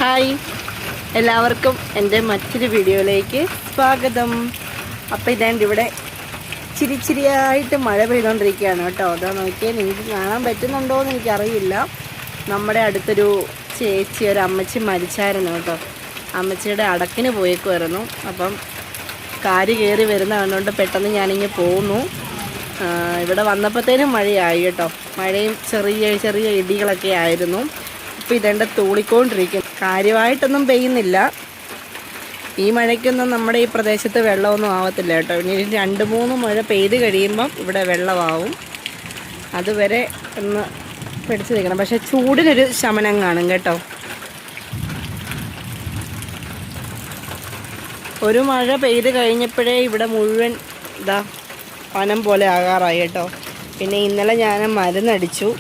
Hi, എല്ലാവർക്കും എൻ്റെ മറ്റൊരു വീഡിയോയിലേക്ക് സ്വാഗതം. അപ്പോൾ ഇതാണ്ട് ഇവിടെ ചിരിച്ചിരിയായിട്ട് മഴ പെയ്തുകൊണ്ടിരിക്കുകയാണ് കേട്ടോ. അതാ നോക്കിയാൽ നിങ്ങൾക്ക് കാണാൻ പറ്റുന്നുണ്ടോ എന്ന് എനിക്കറിയില്ല. നമ്മുടെ അടുത്തൊരു ചേച്ചി, ഒരു അമ്മച്ചി മരിച്ചായിരുന്നു കേട്ടോ. അമ്മച്ചിയുടെ അടക്കിന് പോയേക്കുമായിരുന്നു. അപ്പം കാര് കയറി വരുന്ന കണ്ടുകൊണ്ട് പെട്ടെന്ന് ഞാനിങ്ങ് പോന്നു. ഇവിടെ വന്നപ്പോഴത്തേനും മഴയായി കേട്ടോ. മഴയും ചെറിയ ചെറിയ ഇടികളൊക്കെ ആയിരുന്നു. ഇപ്പോൾ ഇതെൻ്റെ തൂളിക്കൊണ്ടിരിക്കും. കാര്യമായിട്ടൊന്നും പെയ്യുന്നില്ല. ഈ മഴയ്ക്കൊന്നും നമ്മുടെ ഈ പ്രദേശത്ത് വെള്ളമൊന്നും ആവത്തില്ല കേട്ടോ. ഇനി 2-3 മഴ പെയ്ത് കഴിയുമ്പം ഇവിടെ വെള്ളമാവും. അതുവരെ ഒന്ന് പിടിച്ചു നിൽക്കണം. പക്ഷേ ചൂടിനൊരു ശമനം കാണും കേട്ടോ. ഒരു മഴ പെയ്ത് കഴിഞ്ഞപ്പോഴേ ഇവിടെ മുഴുവൻ ഇതാ വനം പോലെ ആകാറായി കേട്ടോ. പിന്നെ ഇന്നലെ ഞാൻ മരുന്നടിച്ചു.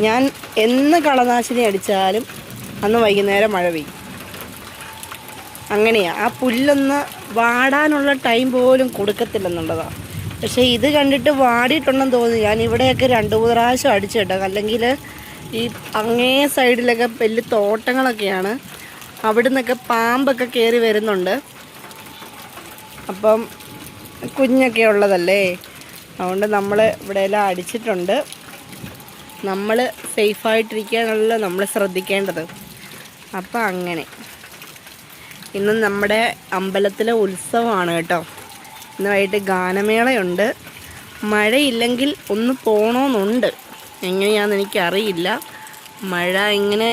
ഞാൻ എന്ന് കളനാശിനി അടിച്ചാലും അന്ന് വൈകുന്നേരം മഴ പെയ്യും. അങ്ങനെയാണ്. ആ പുല്ലൊന്ന് വാടാനുള്ള ടൈം പോലും കൊടുക്കത്തില്ലെന്നുള്ളതാണ്. പക്ഷേ ഇത് കണ്ടിട്ട് വാടിയിട്ടുണ്ടെന്ന് തോന്നി. ഞാൻ ഇവിടെയൊക്കെ 2-3 പ്രാവശ്യം അടിച്ചു കേട്ടോ. അല്ലെങ്കിൽ ഈ അങ്ങേ സൈഡിലൊക്കെ വലിയ തോട്ടങ്ങളൊക്കെയാണ്. അവിടെ നിന്നൊക്കെ പാമ്പൊക്കെ കയറി വരുന്നുണ്ട്. അപ്പം കുഞ്ഞൊക്കെ ഉള്ളതല്ലേ, അതുകൊണ്ട് നമ്മൾ ഇവിടെയെല്ലാം അടിച്ചിട്ടുണ്ട്. നമ്മൾ സേഫായിട്ടിരിക്കാനല്ല നമ്മൾ ശ്രദ്ധിക്കേണ്ടത്. അപ്പം അങ്ങനെ ഇന്ന് നമ്മുടെ അമ്പലത്തിലെ ഉത്സവമാണ് കേട്ടോ. ഇന്ന് വൈകിട്ട് ഗാനമേളയുണ്ട്. മഴയില്ലെങ്കിൽ ഒന്ന് പോകണമെന്നുണ്ട്. എങ്ങനെയാണെന്ന് എനിക്കറിയില്ല. മഴ ഇങ്ങനെ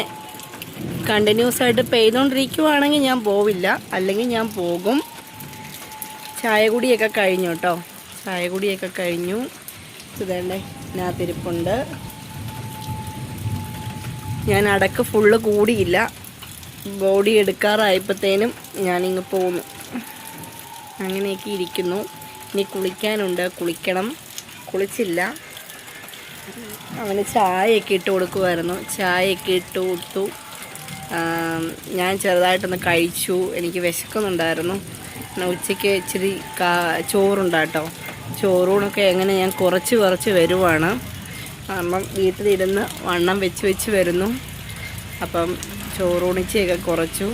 കണ്ടിന്യൂസ് ആയിട്ട് പെയ്തുകൊണ്ടിരിക്കുവാണെങ്കിൽ ഞാൻ പോവില്ല, അല്ലെങ്കിൽ ഞാൻ പോകും. ചായ കുടിയൊക്കെ കഴിഞ്ഞു കേട്ടോ. ചായ കുടിയൊക്കെ കഴിഞ്ഞു. ഇതേണ്ടേ ഇതിനകത്തിരിപ്പുണ്ട്. ഞാൻ അടക്ക് ഫുള്ള് കൂടിയില്ല. ബോഡി എടുക്കാറായപ്പോഴത്തേനും ഞാനിങ്ങ് പോന്നു. അങ്ങനെയൊക്കെ ഇരിക്കുന്നു. ഇനി കുളിക്കാനുണ്ട്, കുളിക്കണം. കുളിച്ചില്ല. അവന് ചായയൊക്കെ ഇട്ട് കൊടുക്കുമായിരുന്നു. ചായയൊക്കെ ഇട്ട് കൊടുത്തു. ഞാൻ ചെറുതായിട്ടൊന്ന് കഴിച്ചു. എനിക്ക് വിശക്കുന്നുണ്ടായിരുന്നു. ഉച്ചയ്ക്ക് ഇച്ചിരി ചോറുണ്ടാട്ടോ. ചോറൂണൊക്കെ എങ്ങനെ ഞാൻ കുറച്ച് വരുവാണ്. അപ്പം വീട്ടിലിരുന്ന് വണ്ണം വെച്ച് വരുന്നു. അപ്പം ചോറൂണിച്ചയൊക്കെ കുറച്ചു.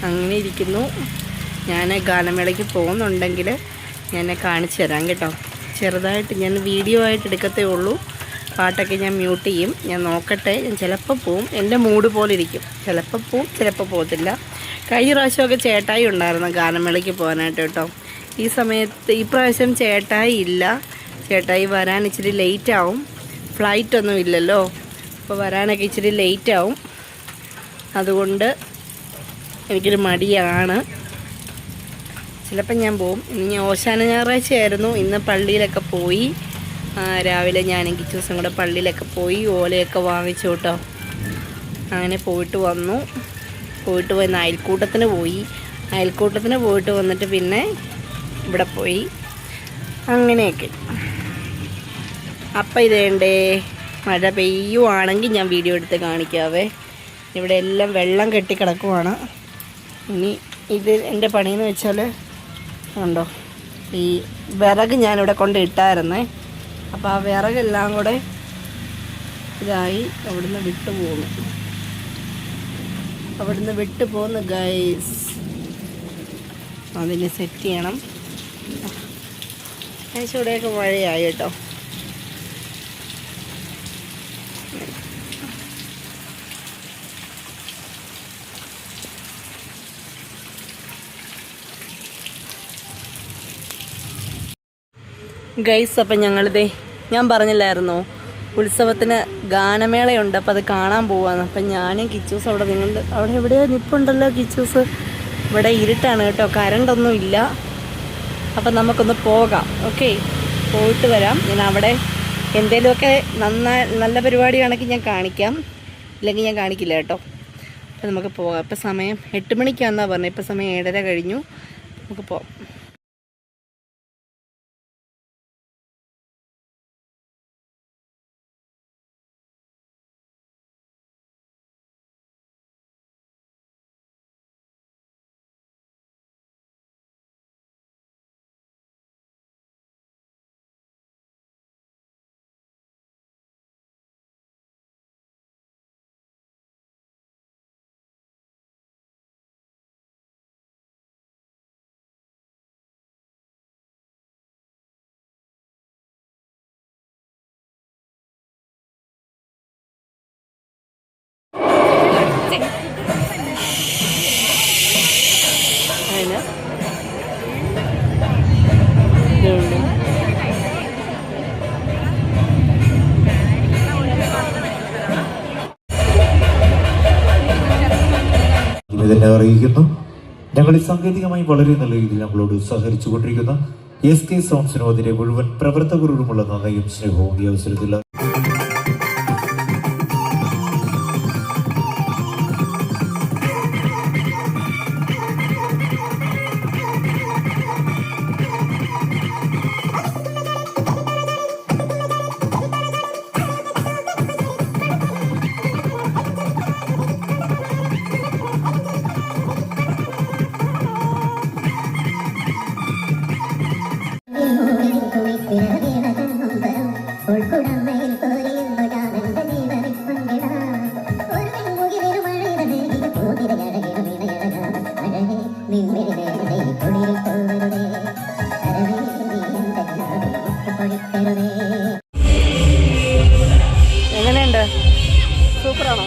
അങ്ങനെ ഇരിക്കുന്നു. ഞാൻ ഗാനമേളയ്ക്ക് പോകുന്നുണ്ടെങ്കിൽ ഞാൻ കാണിച്ചു തരാം കേട്ടോ. ചെറുതായിട്ട് ഞാൻ വീഡിയോ ആയിട്ട് എടുക്കത്തേ ഉള്ളൂ. പാട്ടൊക്കെ ഞാൻ മ്യൂട്ട് ചെയ്യും. ഞാൻ നോക്കട്ടെ. ഞാൻ ചിലപ്പോൾ പോവും. എൻ്റെ മൂഡ് പോലെ ഇരിക്കും. ചിലപ്പോൾ പോവും, ചിലപ്പോൾ പോകത്തില്ല. കഴിഞ്ഞ പ്രാവശ്യമൊക്കെ ചേട്ടായി ഉണ്ടായിരുന്നു ഗാനമേളയ്ക്ക് പോകാനായിട്ട് കേട്ടോ. ഈ പ്രാവശ്യം ചേട്ടായി ഇല്ല. ചേട്ടായി വരാൻ ഇച്ചിരി ലേറ്റ് ആവും. ഫ്ലൈറ്റൊന്നും ഇല്ലല്ലോ. അപ്പോൾ വരാനൊക്കെ ഇച്ചിരി ലേറ്റ് ആവും. അതുകൊണ്ട് എനിക്കൊരു മടിയാണ്. ചിലപ്പം ഞാൻ പോവും. ഇന്ന് ഓശാന ഞായറാഴ്ചയായിരുന്നു. ഇന്ന് പള്ളിയിലൊക്കെ പോയി. രാവിലെ ഞാനും കിച്ചൂസും കൂടെ പള്ളിയിലൊക്കെ പോയി ഓലയൊക്കെ വാങ്ങിച്ചു കേട്ടോ. അങ്ങനെ പോയിട്ട് വന്നു. പോയിട്ട് പോയി അയൽക്കൂട്ടത്തിന് പോയി. അയൽക്കൂട്ടത്തിന് പോയിട്ട് വന്നിട്ട് പിന്നെ ഇവിടെ പോയി. അങ്ങനെയൊക്കെ. അപ്പം ഇതേണ്ടേ മഴ പെയ്യുവാണെങ്കിൽ ഞാൻ വീഡിയോ എടുത്ത് കാണിക്കാവേ. ഇവിടെ എല്ലാം വെള്ളം കെട്ടിക്കിടക്കുവാണ്. ഇനി ഇത് എൻ്റെ പണിയെന്ന് വെച്ചാൽ ഉണ്ടോ, ഈ വിറക് ഞാനിവിടെ കൊണ്ട് ഇട്ടായിരുന്നേ. അപ്പോൾ ആ വിറകെല്ലാം കൂടെ ഇതായി അവിടുന്ന് വിട്ടു പോകുന്നു ഗൈസ്. അതിന് സെറ്റ് ചെയ്യണം. ഇവിടെയൊക്കെ മഴയായി കേട്ടോ. ഗൈസ്, അപ്പം ഞാൻ പറഞ്ഞില്ലായിരുന്നോ ഉത്സവത്തിന് ഗാനമേളയുണ്ട്. അപ്പോൾ അത് കാണാൻ പോവാന്ന്. അപ്പം ഞാനും കിച്ചൂസ് അവിടെ എവിടെയോ നിൽപ്പുണ്ടല്ലോ കിച്ചൂസ്. ഇവിടെ ഇരുട്ടാണ് കേട്ടോ, കറണ്ടൊന്നും ഇല്ല. അപ്പം നമുക്കൊന്ന് പോകാം. ഓക്കെ, പോയിട്ട് വരാം. ഞാൻ അവിടെ എന്തെങ്കിലുമൊക്കെ നല്ല പരിപാടിയാണെങ്കിൽ ഞാൻ കാണിക്കാം, ഇല്ലെങ്കിൽ ഞാൻ കാണിക്കില്ല കേട്ടോ. അപ്പം നമുക്ക് പോകാം. ഇപ്പം സമയം 8 മണിക്കാണെന്നാണ് പറഞ്ഞത്. ഇപ്പം സമയം 7:30 കഴിഞ്ഞു. നമുക്ക് പോകാം. തന്നെ അറിയിക്കുന്നു. ഞങ്ങൾ സാങ്കേതികമായി വളരെ നല്ല രീതിയിൽ ഞങ്ങളോട് സഹകരിച്ചു കൊണ്ടിരിക്കുന്ന SK സോൺസിനും അതിന്റെ മുഴുവൻ പ്രവർത്തകരോടുമുള്ള നന്ദിയും സ്നേഹവും ഈ അവസരത്തിൽ എങ്ങനെയുണ്ട്? സൂപ്പറാണോ?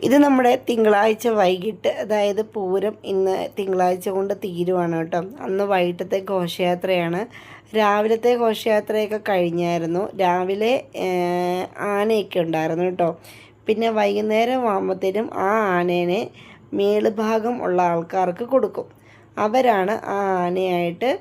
ഇത് നമ്മുടെ തിങ്കളാഴ്ച വൈകിട്ട്, അതായത് പൂരം ഇന്ന് തിങ്കളാഴ്ച കൊണ്ട് തീരുവാണ് കേട്ടോ. അന്ന് വൈകിട്ടത്തെ ഘോഷയാത്രയാണ്. രാവിലത്തെ ഘോഷയാത്രയൊക്കെ കഴിഞ്ഞായിരുന്നു. രാവിലെ ആനയൊക്കെ ഉണ്ടായിരുന്നു കേട്ടോ. പിന്നെ വൈകുന്നേരം ആകുമ്പോഴത്തേനും ആ ആനേനെ മേളുഭാഗം ഉള്ള ആൾക്കാർക്ക് കൊടുക്കും. അവരാണ് ആ ആനയായിട്ട്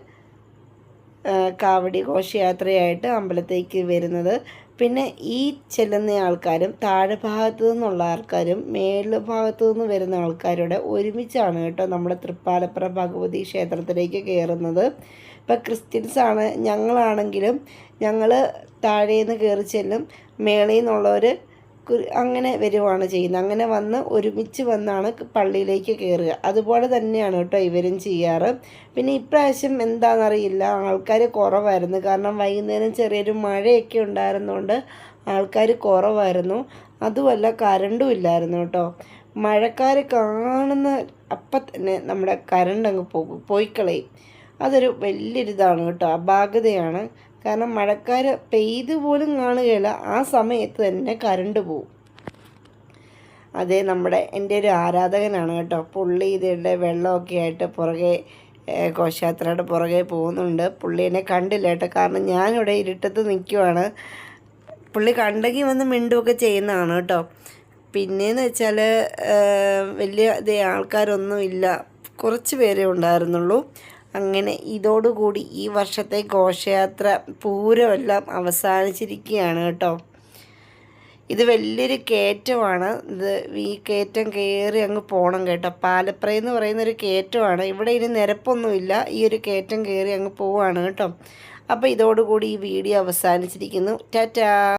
കാവടി ഘോഷയാത്രയായിട്ട് അമ്പലത്തേക്ക് വരുന്നത്. പിന്നെ ഈ ചെല്ലുന്ന ആൾക്കാരും താഴെ ഭാഗത്തു നിന്നുള്ള ആൾക്കാരും മേല് ഭാഗത്തു നിന്ന് വരുന്ന ആൾക്കാരുടെ ഒരുമിച്ചാണ് കേട്ടോ നമ്മുടെ തൃപ്പാലപ്പുറ ഭഗവതി ക്ഷേത്രത്തിലേക്ക് കയറുന്നത്. ഇപ്പം ക്രിസ്ത്യൻസാണ് ഞങ്ങളാണെങ്കിലും ഞങ്ങൾ താഴേന്ന് കയറി ചെല്ലും, മേളിൽ നിന്നുള്ളവർ അങ്ങനെ വരുവാണ് ചെയ്യുന്നത്. അങ്ങനെ വന്ന് ഒരുമിച്ച് വന്നാണ് പള്ളിയിലേക്ക് കയറുക. അതുപോലെ തന്നെയാണ് കേട്ടോ ഇവരും ചെയ്യാറ്. പിന്നെ ഇപ്രാവശ്യം എന്താണെന്നറിയില്ല, ആൾക്കാർ കുറവായിരുന്നു. കാരണം വൈകുന്നേരം ചെറിയൊരു മഴയൊക്കെ ഉണ്ടായിരുന്നുകൊണ്ട് ആൾക്കാർ കുറവായിരുന്നു. അതുമല്ല കരണ്ടും ഇല്ലായിരുന്നു കേട്ടോ. മഴക്കാർ കാണുന്ന അപ്പം തന്നെ നമ്മുടെ കരണ്ട് അങ്ങ് പോയിക്കളയും. അതൊരു വലിയൊരിതാണ് കേട്ടോ, അപാകതയാണ്. കാരണം മഴക്കാർ പെയ്തു പോലും കാണുകയില്ല, ആ സമയത്ത് തന്നെ കരണ്ട് പോവും. അതേ നമ്മുടെ എൻ്റെ ഒരു ആരാധകനാണ് കേട്ടോ. പുള്ളി ഇതിൻ്റെ വെള്ളമൊക്കെ ആയിട്ട് പുറകെ ഘോഷയാത്രയുടെ പുറകെ പോകുന്നുണ്ട്. പുള്ളീനെ കണ്ടില്ല കേട്ടോ, കാരണം ഞാനിവിടെ ഇരുട്ടത്ത് നിൽക്കുവാണ്. പുള്ളി കണ്ടെങ്കിൽ വന്ന് മിണ്ടുമൊക്കെ ചെയ്യുന്നതാണ് കേട്ടോ. പിന്നെയെന്ന് വെച്ചാൽ വലിയ ആൾക്കാരൊന്നും ഇല്ല, കുറച്ച് പേരേ ഉണ്ടായിരുന്നുള്ളൂ. അങ്ങനെ ഇതോടുകൂടി ഈ വർഷത്തെ ഘോഷയാത്ര പൂരമെല്ലാം അവസാനിച്ചിരിക്കുകയാണ് കേട്ടോ. ഇത് വലിയൊരു കയറ്റമാണ്. ഈ കയറ്റം കയറി അങ്ങ് പോകണം കേട്ടോ. പാലപ്ര എന്ന് പറയുന്നൊരു കയറ്റമാണ്. ഇവിടെ ഇനി നിരപ്പൊന്നുമില്ല, ഈ ഒരു കയറ്റം കയറി അങ്ങ് പോവുകയാണ് കേട്ടോ. അപ്പോൾ ഇതോടുകൂടി ഈ വീഡിയോ അവസാനിച്ചിരിക്കുന്നു. ടാറ്റാ.